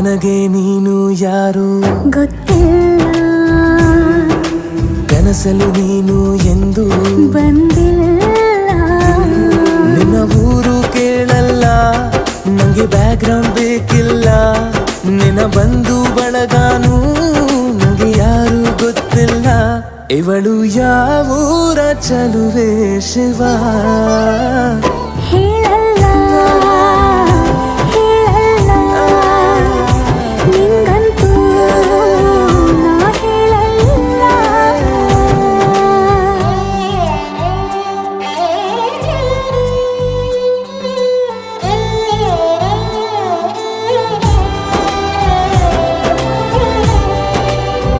ನನಗೆ ನೀನು ಯಾರು ಗೊತ್ತಿಲ್ಲ, ಕನಸಲು ನೀನು ಎಂದು ಬಂದಿಲ್ಲ. ನಿನ್ನ ಊರು ಕೇಳಲ್ಲ, ನಂಗೆ ಬ್ಯಾಕ್ಗ್ರೌಂಡ್ ಬೇಕಿಲ್ಲ. ನಿನ್ನ ಬಂಧು ಬಳಗಾನು ನಂಗೆ ಯಾರು ಗೊತ್ತಿಲ್ಲ. ಇವಳು ಯಾವೂರ ಚಲುವೆ ಶಿವ ಹೇಳ